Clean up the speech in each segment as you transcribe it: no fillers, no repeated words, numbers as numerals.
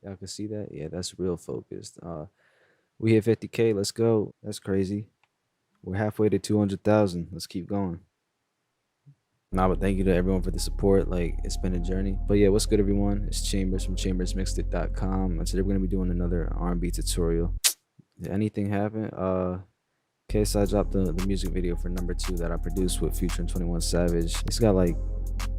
Y'all can see that? Yeah, that's real focused. We hit 50K. Let's go. That's crazy. We're halfway to 200,000. Let's keep going. Nah, but thank you to everyone for the support. Like, it's been a journey. But yeah, what's good, everyone? It's Chambers from chambersmixedit.com. And today we're gonna be doing another R&B tutorial. Did anything happen? Okay, so I dropped the music video for number 2 that I produced with Future and 21 Savage. It's got like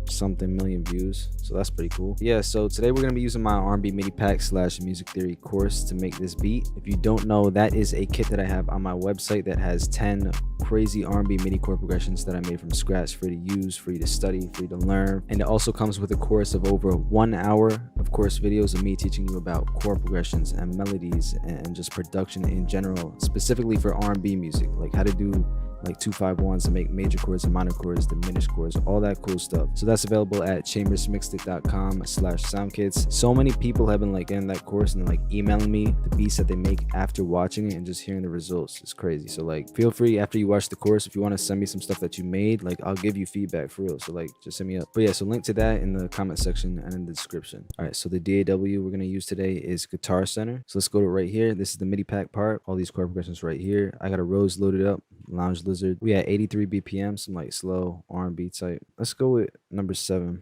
something million views, so that's pretty cool. Yeah, so today we're gonna be using my R&B MIDI pack / music theory course to make this beat. If you don't know, that is a kit that I have on my website that has 10 crazy R&B MIDI chord progressions that I made from scratch for you to use, for you to study, for you to learn. And it also comes with a course of over 1 hour of course videos of me teaching you about chord progressions and melodies and just production in general, specifically for R&B music, like how to do like 2-5-1s to make major chords and minor chords, diminished chords, all that cool stuff. So that's available at chambersmixedit.com /soundkits. So many people have been like getting that course and like emailing me the beats that they make after watching it and just hearing the results. It's crazy. So like, feel free after you watch the course, if you want to send me some stuff that you made, like I'll give you feedback for real. So like, just hit me up. But yeah, so link to that in the comment section and in the description. All right, so the DAW we're gonna use today is Guitar Center. So let's go to right here. This is the MIDI pack part. All these chord progressions right here. I got a Rose loaded up, Lounge Lizard. We at 83 BPM, some like slow R&B type. Let's go with number 7.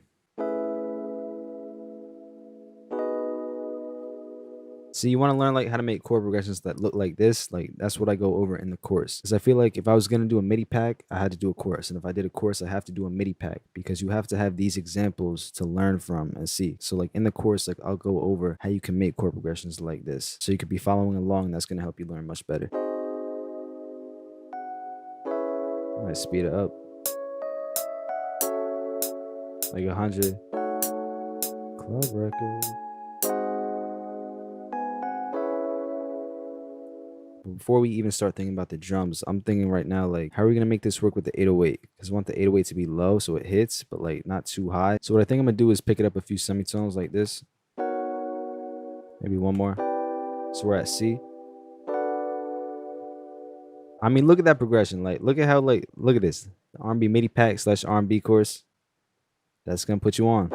So you want to learn like how to make chord progressions that look like this. Like that's what I go over in the course. Because I feel like if I was gonna do a MIDI pack, I had to do a course, and if I did a course, I have to do a MIDI pack because you have to have these examples to learn from and see. So like in the course, like I'll go over how you can make chord progressions like this, so you could be following along. And that's gonna help you learn much better. I might speed it up like 100. Club record. Before we even start thinking about the drums, I'm thinking right now, like, how are we gonna make this work with the 808? Because I want the 808 to be low so it hits, but like not too high. So what I think I'm gonna do is pick it up a few semitones like this. Maybe one more. So we're at C. I mean, look at that progression. Like, look at how, like, look at this. The R&B MIDI pack / R&B course. That's gonna put you on.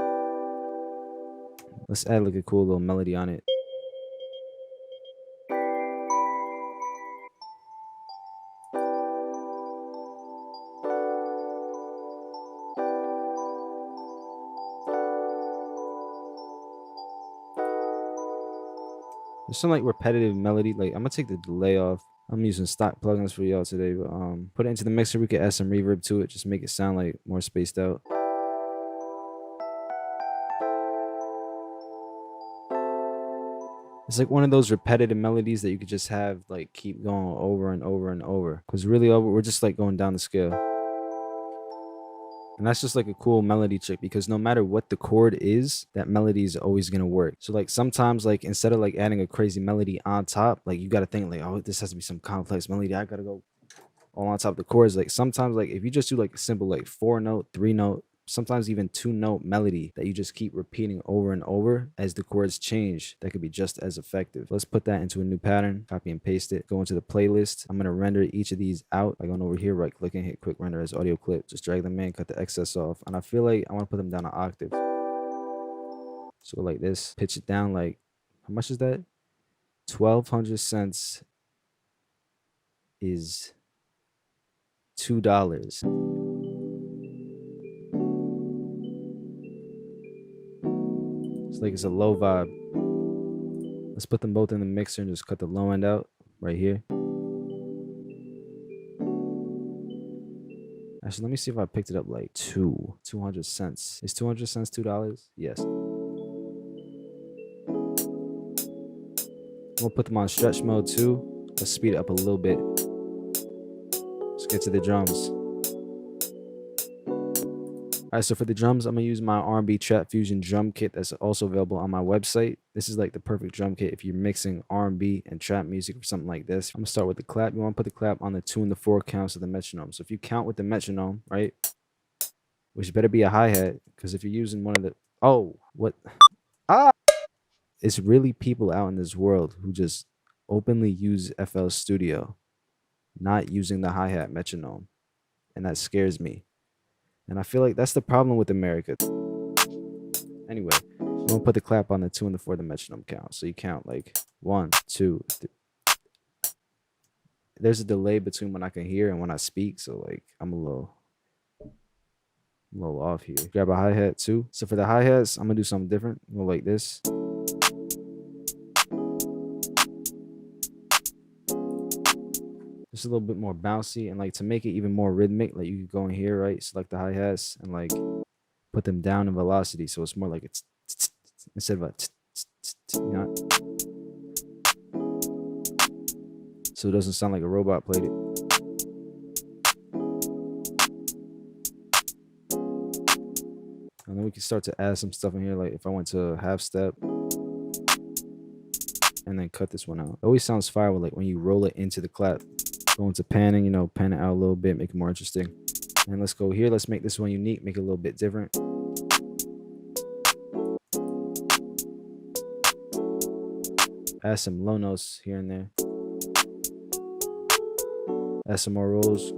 Let's add like a cool little melody on it. There's some like repetitive melody. Like, I'm gonna take the delay off. I'm using stock plugins for y'all today, but put it into the mixer. We could add some reverb to it, just make it sound like more spaced out. It's like one of those repetitive melodies that you could just have like keep going over and over and over. Cause really, we're just like going down the scale. And that's just like a cool melody trick, because no matter what the chord is, that melody is always gonna work. So like sometimes, like instead of like adding a crazy melody on top, like you gotta think like, oh, this has to be some complex melody. I gotta go all on top of the chords. Like sometimes, like if you just do like a simple like 4-note, 3-note, sometimes even 2-note melody that you just keep repeating over and over as the chords change, that could be just as effective. Let's put that into a new pattern, copy and paste it, go into the playlist. I'm gonna render each of these out by going over here, right click and hit quick render as audio clip. Just drag them in, cut the excess off, and I feel like I want to put them down an octave. So like this, pitch it down like, how much is that? 1200 cents is $2. It's like it's a low vibe. Let's put them both in the mixer and just cut the low end out right here. Actually, let me see if I picked it up like 200 cents. Is 200 cents $2? Yes. We'll put them on stretch mode too. Let's speed it up a little bit. Let's get to the drums. All right, so for the drums, I'm gonna use my R&B Trap Fusion drum kit that's also available on my website. This is like the perfect drum kit if you're mixing R&B and trap music or something like this. I'm gonna start with the clap. You want to put the clap on the 2 and the 4 counts of the metronome. So if you count with the metronome, right, which better be a hi-hat, because if you're using one of the, oh, what? Ah! It's really people out in this world who just openly use FL Studio, not using the hi-hat metronome, and that scares me. And I feel like that's the problem with America. Anyway, gonna put the clap on the 2 and the 4, the metronome count. So you count like 1, 2, 3. There's a delay between when I can hear and when I speak, so like I'm a little off here. Grab a hi-hat too. So for the hi-hats, I'm gonna do something different. Go like this. Just a little bit more bouncy, and like to make it even more rhythmic, like you could go in here, right? Select the hi-hats and like put them down in velocity, so it's more like it's instead of a you know, so it doesn't sound like a robot played it. And then we can start to add some stuff in here, like if I went to half step and then cut this one out. It always sounds fire with like when you roll it into the clap. Go into panning, you know, pan it out a little bit, make it more interesting. And let's go here. Let's make this one unique, make it a little bit different. Add some low notes here and there. Add some more rolls.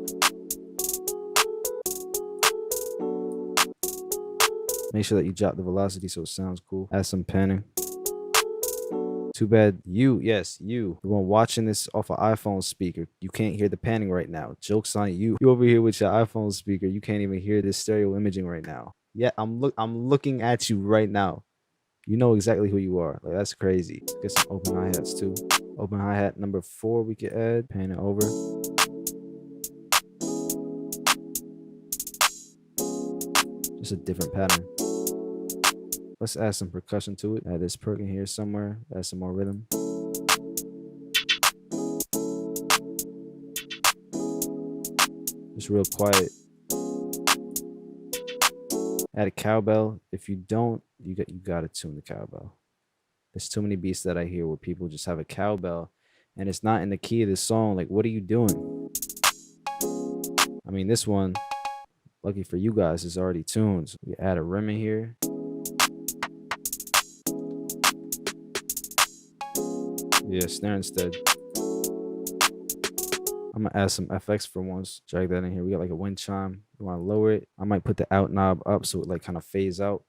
Make sure that you drop the velocity so it sounds cool. Add some panning. Too bad you, yes, you, the one watching this off an iPhone speaker, you can't hear the panning right now. Joke's on you. You over here with your iPhone speaker, you can't even hear this stereo imaging right now. Yeah, I'm looking at you right now. You know exactly who you are. Like, that's crazy. Let's get some open hi-hats too. Open hi-hat number 4 we could add. Pan it over. Just a different pattern. Let's add some percussion to it. Add this perk in here somewhere. Add some more rhythm. Just real quiet. Add a cowbell. If you don't, you gotta tune the cowbell. There's too many beats that I hear where people just have a cowbell and it's not in the key of the song. Like, what are you doing? I mean, this one, lucky for you guys, is already tuned. So we add a rim in here. Yeah, snare instead. I'm gonna add some FX for once. Drag that in here. We got like a wind chime. You wanna lower it? I might put the out knob up so it like kind of fades out.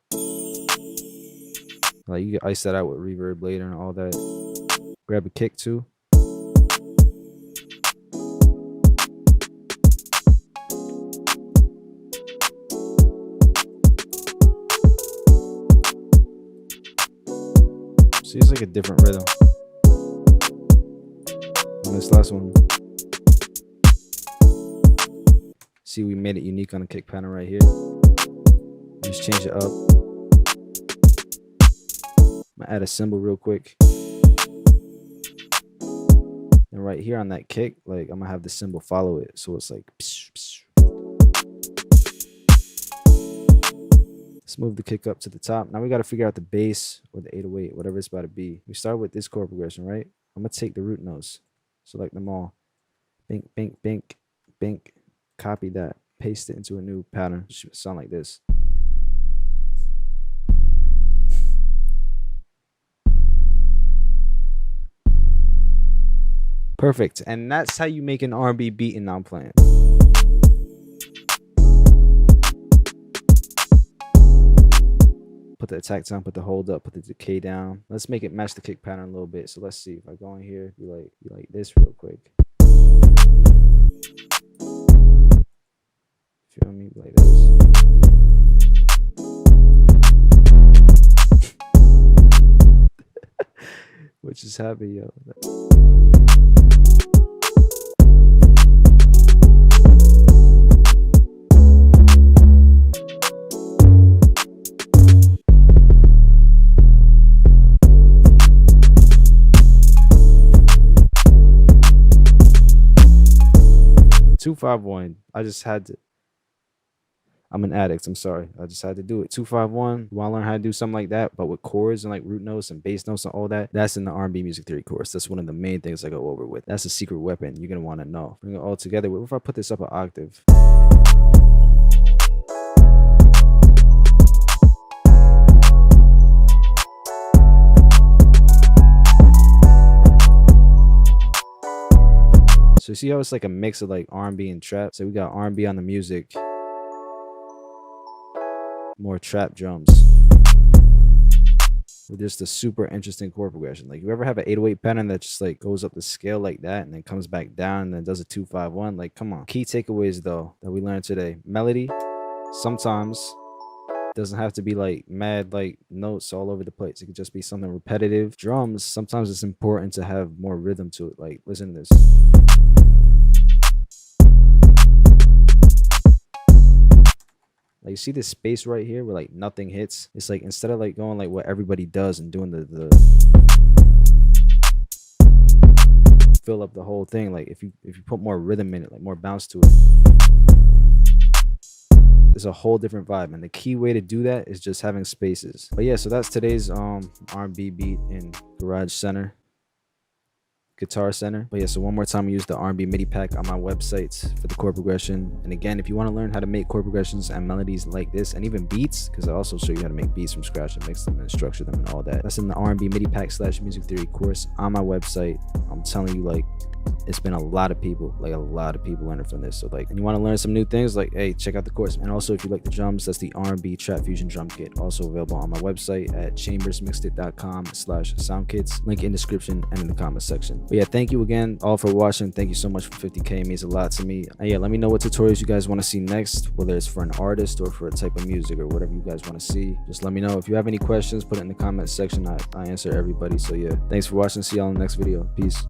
Like you can ice that out with reverb later and all that. Grab a kick too. See, it's like a different rhythm. And this last one. See, we made it unique on the kick pattern right here. Just change it up. I'm gonna add a cymbal real quick. And right here on that kick, like I'm gonna have the cymbal follow it. So it's like psh, psh. Let's move the kick up to the top. Now we gotta figure out the bass or the 808, whatever it's about to be. We start with this chord progression, right? I'm gonna take the root notes, select them all. Bink, bink, bink, bink. Copy that, paste it into a new pattern. It should sound like this. Perfect. And that's how you make an R&B beat in non-playing. Put the attack down, put the hold up, put the decay down. Let's make it match the kick pattern a little bit. So let's see if I go in here, be like this real quick. Feel me? Like this. Which is happy, yo. 251. I just had to. I'm an addict. I'm sorry. I just had to do it. 251. You want to learn how to do something like that, but with chords and like root notes and bass notes and all that? That's in the R&B music theory course. That's one of the main things I go over with. That's a secret weapon. You're going to want to know. Bring it all together. What if I put this up an octave? So you see how it's like a mix of like R&B and trap? So we got R&B on the music. More trap drums. with just a super interesting chord progression. Like, you ever have an 808 pattern that just like goes up the scale like that and then comes back down and then does a 2-5-1? Like, come on. Key takeaways though that we learned today: melody sometimes doesn't have to be like mad like notes all over the place. It could just be something repetitive. Drums, sometimes it's important to have more rhythm to it. Like, listen to this. Like, you see this space right here where like nothing hits? It's like, instead of like going like what everybody does and doing the fill up the whole thing, like if you put more rhythm in it, like more bounce to it, it's a whole different vibe. And the key way to do that is just having spaces. But yeah, so that's today's R&B beat in Garage Center, Guitar Center. But yeah, so one more time, use the R&B MIDI pack on my website for the chord progression. And again, if you want to learn how to make chord progressions and melodies like this, and even beats, because I also show you how to make beats from scratch and mix them and structure them and all that, that's in the R&B MIDI pack / music theory course on my website. I'm telling you, like, it's been a lot of people learning from this. So like, and you want to learn some new things, like, hey, check out the course. And also, if you like the drums, that's the R&B Trap Fusion drum kit, also available on my website at chambersmixedit.com/soundkits. Link in description and in the comment section. But yeah, thank you again all for watching. Thank you so much for 50K. It means a lot to me. And yeah, let me know what tutorials you guys want to see next, whether it's for an artist or for a type of music or whatever you guys want to see. Just let me know. If you have any questions, put it in the comment section. I answer everybody. So yeah, thanks for watching. See y'all in the next video. Peace.